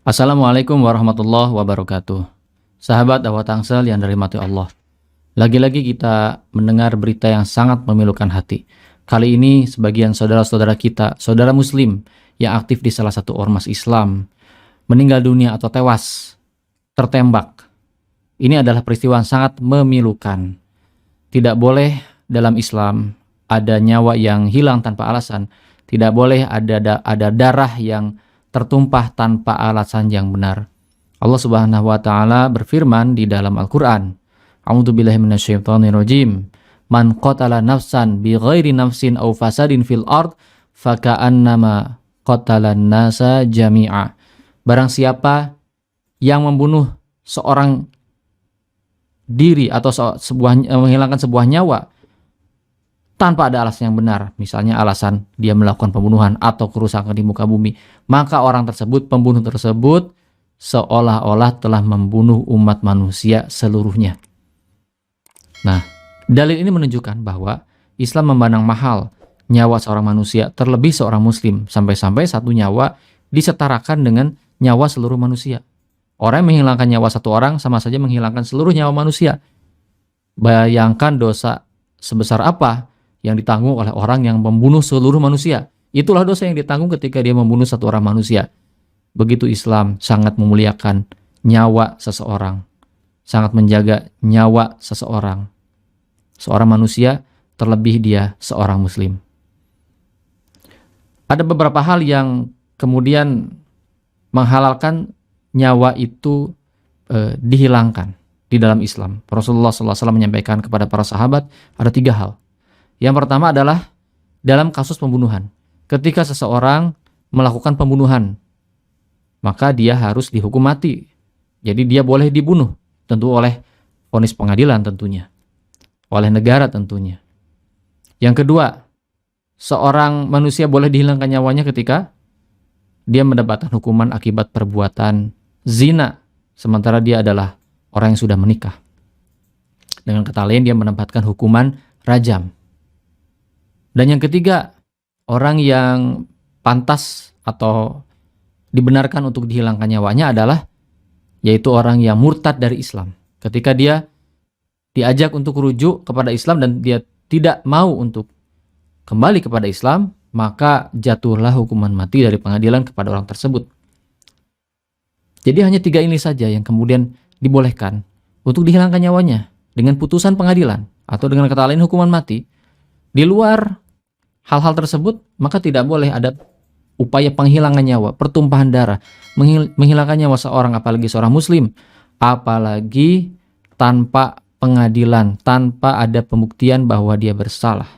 Assalamualaikum warahmatullahi wabarakatuh. Sahabat Dakwah Tangsel yang dirahmati Allah. Lagi-lagi kita mendengar berita yang sangat memilukan hati. Kali ini sebagian saudara-saudara kita, saudara muslim yang aktif di salah satu ormas Islam, meninggal dunia atau tewas, tertembak. Ini adalah peristiwa yang sangat memilukan. Tidak boleh dalam Islam ada nyawa yang hilang tanpa alasan. Tidak boleh ada darah yang tertumpah tanpa alasan yang benar. Allah Subhanahu wa taala berfirman di dalam Al-Qur'an, A'udzubillahi minasyaitonirrajim. Man qatala nafsan bighairi nafsin aw fasadin fil ard faka'annama qatalan nasa jami'a. Barang siapa yang membunuh seorang diri atau menghilangkan sebuah nyawa tanpa ada alasan yang benar, misalnya alasan dia melakukan pembunuhan atau kerusakan di muka bumi, maka orang tersebut, pembunuh tersebut, seolah-olah telah membunuh umat manusia seluruhnya. Nah, dalil ini menunjukkan bahwa Islam memandang mahal nyawa seorang manusia, terlebih seorang muslim, sampai-sampai satu nyawa disetarakan dengan nyawa seluruh manusia. Orang yang menghilangkan nyawa satu orang sama saja menghilangkan seluruh nyawa manusia. Bayangkan dosa sebesar apa yang ditanggung oleh orang yang membunuh seluruh manusia. Itulah dosa yang ditanggung ketika dia membunuh satu orang manusia. Begitu Islam sangat memuliakan nyawa seseorang, sangat menjaga nyawa seseorang, seorang manusia, terlebih dia seorang muslim. Ada beberapa hal yang kemudian menghalalkan nyawa itu dihilangkan di dalam Islam. Rasulullah SAW menyampaikan kepada para sahabat ada 3 hal. Yang pertama adalah dalam kasus pembunuhan. Ketika seseorang melakukan pembunuhan, maka dia harus dihukum mati. Jadi dia boleh dibunuh, tentu oleh vonis pengadilan tentunya, oleh negara tentunya. Yang kedua, seorang manusia boleh dihilangkan nyawanya ketika dia mendapatkan hukuman akibat perbuatan zina, sementara dia adalah orang yang sudah menikah. Dengan kata lain, dia mendapatkan hukuman rajam. Dan yang ketiga, orang yang pantas atau dibenarkan untuk dihilangkan nyawanya adalah yaitu orang yang murtad dari Islam. Ketika dia diajak untuk rujuk kepada Islam dan dia tidak mau untuk kembali kepada Islam, maka jatuhlah hukuman mati dari pengadilan kepada orang tersebut. Jadi hanya 3 ini saja yang kemudian dibolehkan untuk dihilangkan nyawanya dengan putusan pengadilan atau dengan kata lain hukuman mati. Di luar hal-hal tersebut, maka tidak boleh ada upaya penghilangan nyawa, pertumpahan darah, menghilangkan nyawa seorang, apalagi seorang muslim, apalagi tanpa pengadilan, tanpa ada pembuktian bahwa dia bersalah,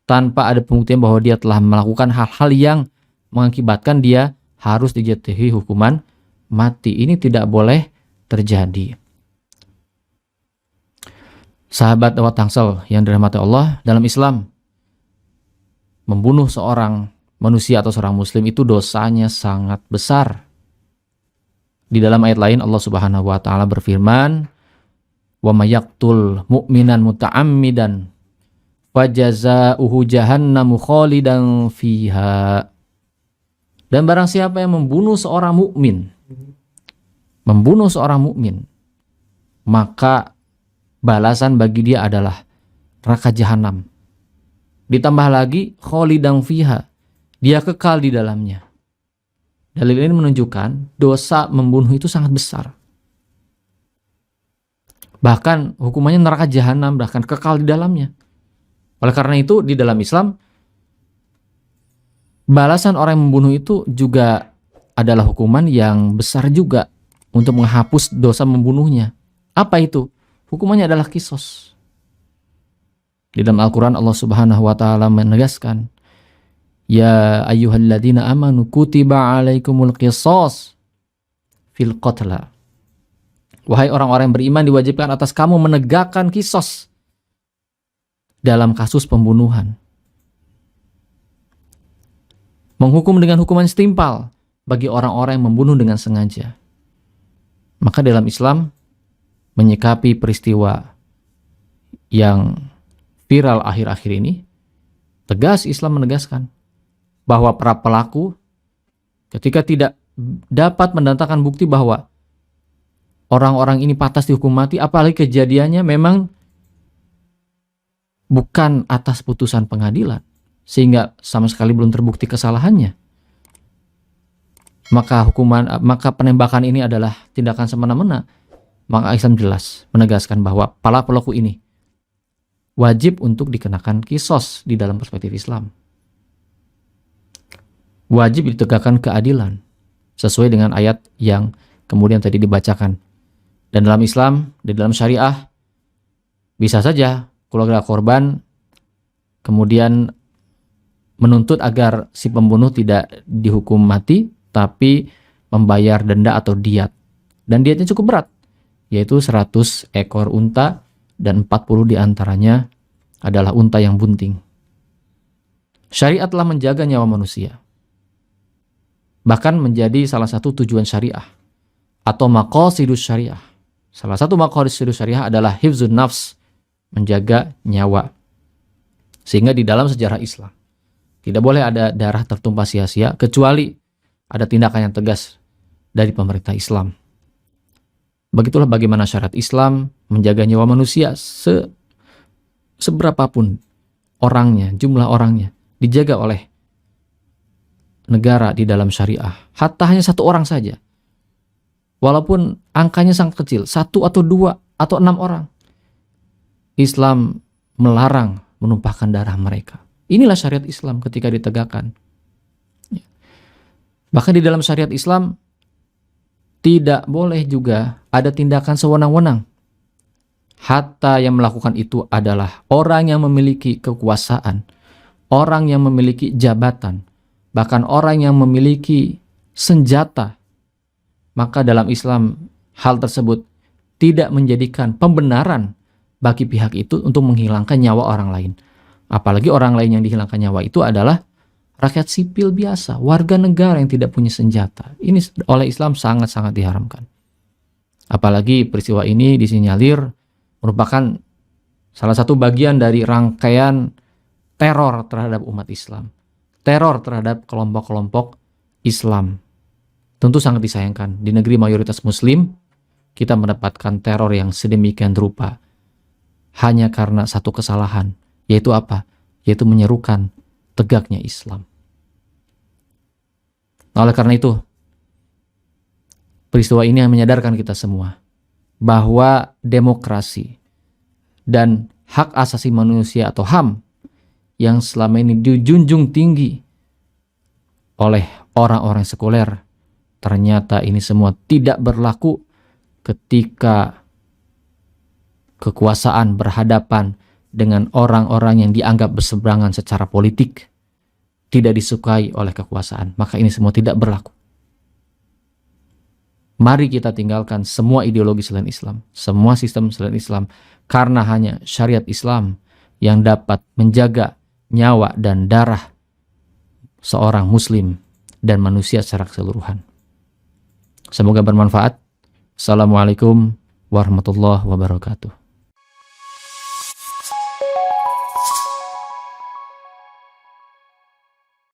tanpa ada pembuktian bahwa dia telah melakukan hal-hal yang mengakibatkan dia harus dijatuhi hukuman mati. Ini tidak boleh terjadi. Sahabat Dakwah Tangsel yang dirahmati Allah, dalam Islam membunuh seorang manusia atau seorang muslim itu dosanya sangat besar. Di dalam ayat lain Allah Subhanahu wa taala berfirman, "Wa may yaqtul mu'minan muta'ammidan fajazaohu jahannamu khalidan fiha." Dan barang siapa yang membunuh seorang mukmin, maka balasan bagi dia adalah neraka jahanam. Ditambah lagi khalidan fiha, dia kekal di dalamnya. Dalil ini menunjukkan dosa membunuh itu sangat besar. Bahkan hukumannya neraka jahanam, bahkan kekal di dalamnya. Oleh karena itu di dalam Islam balasan orang yang membunuh itu juga adalah hukuman yang besar juga untuk menghapus dosa membunuhnya. Apa itu? Hukumannya adalah qisas. Di dalam Al-Quran Allah Subhanahu wa taala menegaskan, Ya ayyuhalladzina amanu kutiba alaikumul qisas fil qatla. Wahai orang-orang yang beriman, diwajibkan atas kamu menegakkan qisas dalam kasus pembunuhan. Menghukum dengan hukuman setimpal bagi orang-orang yang membunuh dengan sengaja. Maka dalam Islam menyikapi peristiwa yang viral akhir-akhir ini, tegas Islam menegaskan bahwa para pelaku ketika tidak dapat mendatangkan bukti bahwa orang-orang ini pantas dihukum mati, apalagi kejadiannya memang bukan atas putusan pengadilan, sehingga sama sekali belum terbukti kesalahannya, maka penembakan ini adalah tindakan semena-mena. Maka Islam jelas menegaskan bahwa para pelaku ini wajib untuk dikenakan kisos di dalam perspektif Islam. Wajib ditegakkan keadilan sesuai dengan ayat yang kemudian tadi dibacakan. Dan dalam Islam, di dalam syariah, bisa saja keluarga korban kemudian menuntut agar si pembunuh tidak dihukum mati, tapi membayar denda atau diat. Dan diatnya cukup berat, yaitu 100 ekor unta dan 40 diantaranya adalah unta yang bunting. Syariat telah menjaga nyawa manusia. Bahkan menjadi salah satu tujuan syariah atau maqasidus syariah. Salah satu maqasidus syariah adalah hifzun nafs, menjaga nyawa. Sehingga di dalam sejarah Islam tidak boleh ada darah tertumpah sia-sia kecuali ada tindakan yang tegas dari pemerintah Islam. Begitulah bagaimana syariat Islam menjaga nyawa manusia seberapapun orangnya, jumlah orangnya dijaga oleh negara di dalam syariah. Hatta hanya satu orang saja, walaupun angkanya sangat kecil, 1 atau 2 atau 6 orang, Islam melarang menumpahkan darah mereka. Inilah syariat Islam ketika ditegakkan. Bahkan di dalam syariat Islam tidak boleh juga ada tindakan sewenang-wenang. Hatta yang melakukan itu adalah orang yang memiliki kekuasaan, orang yang memiliki jabatan, bahkan orang yang memiliki senjata. Maka dalam Islam hal tersebut tidak menjadikan pembenaran bagi pihak itu untuk menghilangkan nyawa orang lain. Apalagi orang lain yang dihilangkan nyawa itu adalah rakyat sipil biasa, warga negara yang tidak punya senjata. Ini oleh Islam sangat-sangat diharamkan. Apalagi peristiwa ini disinyalir merupakan salah satu bagian dari rangkaian teror terhadap umat Islam. Teror terhadap kelompok-kelompok Islam. Tentu sangat disayangkan. Di negeri mayoritas Muslim, kita mendapatkan teror yang sedemikian rupa. Hanya karena satu kesalahan. Yaitu apa? Yaitu menyerukan tegaknya Islam. Nah, oleh karena itu, peristiwa ini yang menyadarkan kita semua bahwa demokrasi dan hak asasi manusia atau HAM yang selama ini dijunjung tinggi oleh orang-orang sekuler, ternyata ini semua tidak berlaku ketika kekuasaan berhadapan dengan orang-orang yang dianggap berseberangan secara politik, tidak disukai oleh kekuasaan. Maka ini semua tidak berlaku. Mari kita tinggalkan semua ideologi selain Islam, semua sistem selain Islam, karena hanya syariat Islam yang dapat menjaga nyawa dan darah seorang muslim dan manusia secara keseluruhan. Semoga bermanfaat. Assalamualaikum warahmatullahi wabarakatuh.